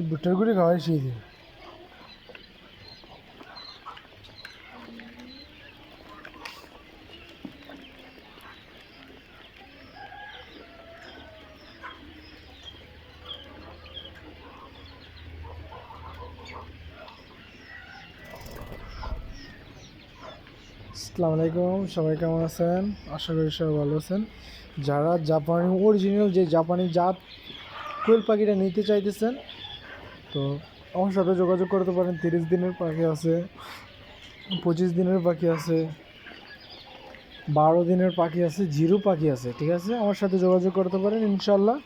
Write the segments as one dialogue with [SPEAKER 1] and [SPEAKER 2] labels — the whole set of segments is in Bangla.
[SPEAKER 1] ভুট্টার গুঁড়ি খাওয়াই সেই দিন। আসসালামু আলাইকুম, সবাই কেমন আছেন? আশা করি সবাই ভালো আছেন। যারা জাপানি অরিজিনাল যে জাপানি জাত কোয়েল পাখিটা নিতে চাইতেছেন তো আমার সাথে যোগাযোগ করতে পারেন। 30 দিনের পাখি আছে, 25 দিনের পাখি আছে, 12 দিনের পাখি আছে, জিরো পাখি আছে। ঠিক আছে, আমার সাথে যোগাযোগ করতে পারেন ইনশাল্লাহ।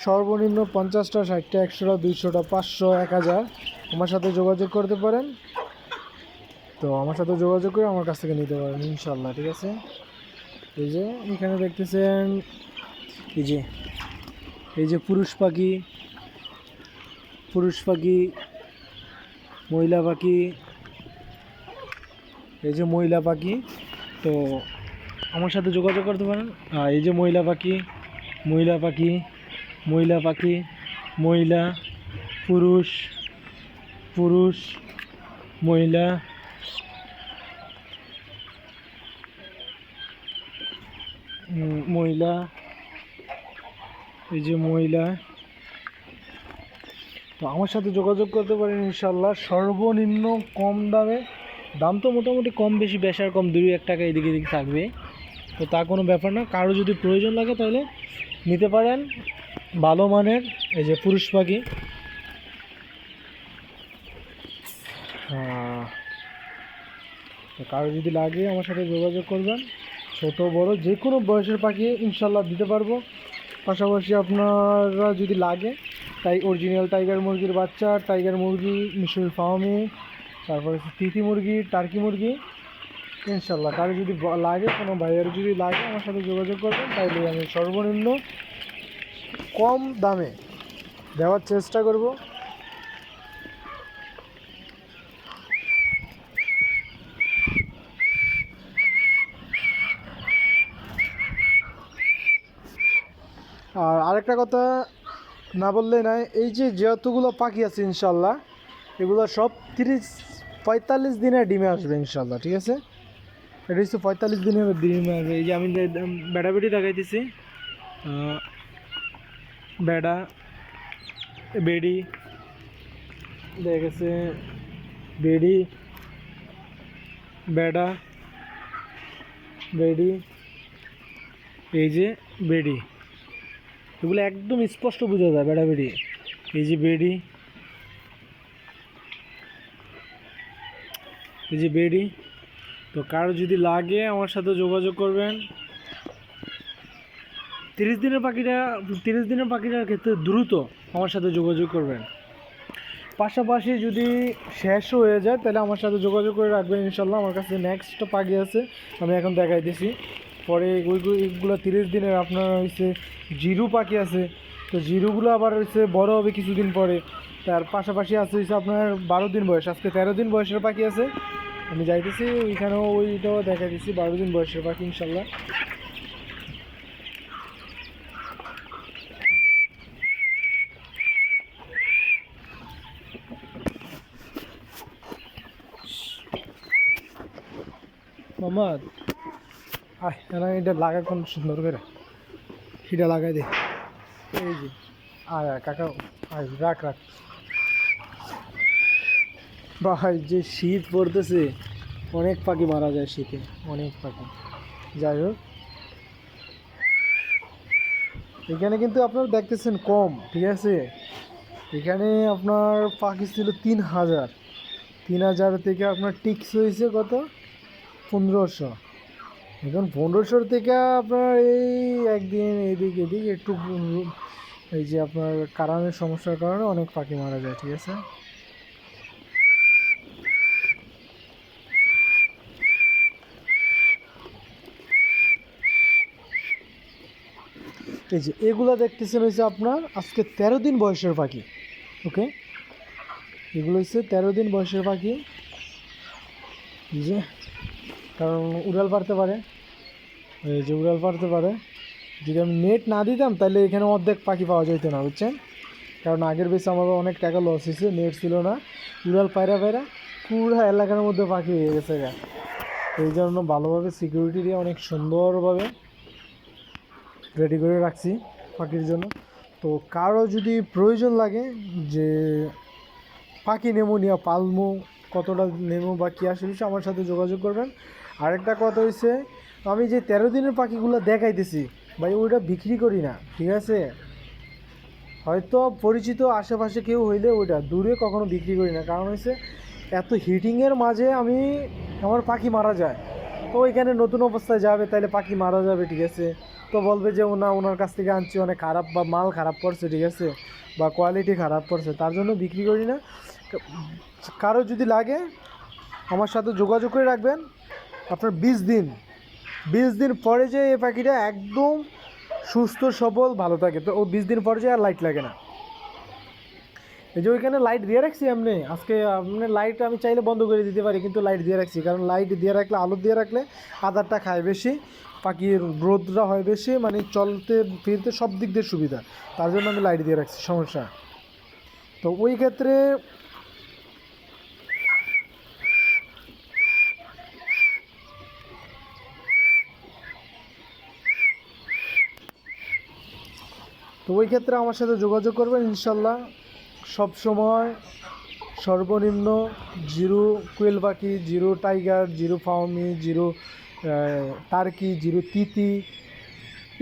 [SPEAKER 1] সর্বনিম্ন 50টা, 60টা, 100টা, 200টা, 500, 1000 আমার সাথে যোগাযোগ করতে পারেন। তো আমার সাথে যোগাযোগ করে আমার কাছ থেকে নিতে পারেন ইনশাল্লাহ। ঠিক আছে, এই যে এখানে দেখতেছেন, এই যে পুরুষ পাখি, মহিলা পাখি, এই যে মহিলা পাখি। তো আমার সাথে যোগাযোগ করতে পারেন। এই যে মহিলা পাখি, মহিলা, পুরুষ, মহিলা, এই যে মহিলা। তো আমার সাথে যোগাযোগ করতে পারেন ইনশাল্লাহ। সর্বনিম্ন কম দামে, দাম তো মোটামুটি কম বেশি, বেশার কম 2-1 টাকা এদিকে এদিকে থাকবে। তো তা কোনো ব্যাপার না। কারো যদি প্রয়োজন লাগে তাহলে নিতে পারেন ভালো মানের। এই যে পুরুষ পাখি, তো কারো যদি লাগে আমার সাথে যোগাযোগ করবেন। ছোট বড় যে কোনো বয়সের পাখি ইনশাল্লাহ দিতে পারবো। পাশাপাশি আপনারা যদি লাগে তাই অরিজিনাল টাইগার মুরগির বাচ্চা, টাইগার মুরগি, মিশরি ফার্মি, তারপরে তিথি মুরগি, টার্কি মুরগি ইনশাল্লাহ কারো যদি লাগে, কোনো ভাইয়ের যদি লাগে আমার সাথে যোগাযোগ করবেন। তাইলে আমি সর্বনিম্ন কম দামে দেওয়ার চেষ্টা করব। আর আরেকটা কথা না বললে নাই, এই যে যতগুলো পাখি আছে ইনশাল্লাহ এগুলো সব 30-45 দিনের ডিমে আসবে ইনশাল্লাহ। ঠিক আছে, এটা হচ্ছে 45 দিনের ডিমে আসবে। এই যে আমি বেড়া বেড়ি দেখাইতেছি, বেড়া বেড়ি দেখেছে, বেড়ি, বেড়া, বেড়ি, এই যে বেড়ি, এগুলো একদম স্পষ্ট বোঝা যায় বেড়া বেড়ি। এই যে বেড়ি, এই যে বেড়ি। তো কারো যদি লাগে আমার সাথে যোগাযোগ করবেন। 30 দিনের পাখিটার ক্ষেত্রে দ্রুত আমার সাথে যোগাযোগ করবেন। পাশাপাশি যদি শেষ হয়ে যায় তাহলে আমার সাথে যোগাযোগ করে রাখবেন ইনশাল্লাহ। আমার কাছে নেক্সট পাখি আছে, আমি এখন দেখাইতেছি। পরে ওইগুলো 30 দিনের আপনার হচ্ছে জিরো পাখি আছে। তো জিরোগুলো আবার হচ্ছে বড় হবে কিছুদিন পরে। তার পাশাপাশি আছে হচ্ছে আপনার 12 দিন বয়স, আজকে 13 দিন বয়সের পাখি আছে। আমি যাইতেছি ওইখানেও, ওইটাও দেখাইতেছি 12 দিন বয়সের পাখি ইনশাল্লাহ। মোহাম্মদ আয় না, এটা লাগা কোন সুন্দর করে সেটা লাগাই দে। এই যে আয় কাকা, আয় রাখ। ভাই যে শীত পড়তেছে, অনেক পাখি মারা যায় শীতে, অনেক পাখি। যাই হোক, এখানে কিন্তু আপনারা দেখতেছেন কম, ঠিক আছে। এখানে আপনার পাখি ছিল 3000, 3000 থেকে আপনার টিক্স হয়েছে কত, 1500। এখন 1500 থেকে আপনার এই একদিন এদিক এদিক একটু এই যে আপনার কারণের সমস্যার কারণে অনেক পাখি মারা যায়, ঠিক আছে। এই যে এগুলা দেখতেছেন হয়েছে আপনার আজকে 13 দিন বয়সের পাখি, ওকে। এগুলো হচ্ছে 13 দিন বয়সের পাখি, এই যে, কারণ উড়াল পারতে পারে, এই যে উড়াল পারতে পারে। যদি আমি নেট না দিতাম তাহলে এখানে অর্ধেক পাখি পাওয়া যেত না, বুঝছেন। কারণ আগের বেশি আমার অনেক টাকা লস হয়েছে, নেট ছিল না, উড়াল পায়রা পায়রা পুরো এলাকার মধ্যে পাখি হয়ে গেছে গা। এই জন্য ভালোভাবে সিকিউরিটি দিয়ে অনেক সুন্দরভাবে রেডি করে রাখছি পাখির জন্য। তো কারো যদি প্রয়োজন লাগে যে পাখি নেবো নিয়ে পালমো, কতটা নেবো বা কী আসলে আমার সাথে যোগাযোগ করবেন। আরেকটা কথা হচ্ছে, আমি যে 13 দিনের পাখিগুলো দেখাইতেছি ভাই, ওইটা বিক্রি করি না, ঠিক আছে। হয়তো পরিচিত আশেপাশে কেউ হইলে ওইটা দূরে কখনো বিক্রি করি না, কারণ হচ্ছে এত হিটিংয়ের মাঝে আমার পাখি মারা যায়। তো ওইখানে নতুন অবস্থায় যাবে তাহলে পাখি মারা যাবে, ঠিক আছে। তো বলবে যে ওনার কাছ থেকে আনছি অনেক খারাপ, বা মাল খারাপ পড়ছে, ঠিক আছে, বা কোয়ালিটি খারাপ পড়ছে, তার জন্য বিক্রি করি না। কারো যদি লাগে আমার সাথে যোগাযোগ করে রাখবেন। আপনার 20 দিন পরে যে এই পাখিটা একদম সুস্থ সবল ভালো থাকে, তো ও 20 দিন পরে যে আর লাইট লাগে না। এই যে ওইখানে লাইট দিয়ে রাখছি এমনি, আজকে আপনি লাইট আমি চাইলে বন্ধ করে দিতে পারি, কিন্তু লাইট দিয়ে রাখছি, কারণ লাইট দিয়ে রাখলে, আলো দিয়ে রাখলে আদারটা খায় বেশি, পাখির গ্রোথটা হয় বেশি, মানে চলতে ফিরতে সব দিক দিয়ে সুবিধা, তার জন্য আমি লাইট দিয়ে রাখছি, সমস্যা। তো ওই ক্ষেত্রে আমার সাথে যোগাযোগ করবেন ইনশাল্লাহ। সব সময় সর্বনিম্ন জিরো কোয়েল পাখি, জিরো টাইগার, জিরো ফাউমি, জিরো টার্কি, জিরো তিতি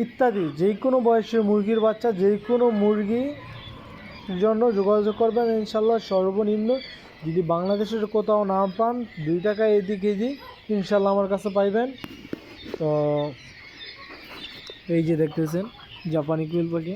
[SPEAKER 1] ইত্যাদি যে কোনো বয়সের মুরগির বাচ্চা, যে কোনো মুরগির জন্য যোগাযোগ করবেন ইনশাল্লাহ। সর্বনিম্ন যদি বাংলাদেশের কোথাও না পান, 2 টাকা এদিক এদিক ইনশাল্লাহ আমার কাছে পাইবেন। তো এই যে দেখতেছেন জাপানি কোয়েল পাখি।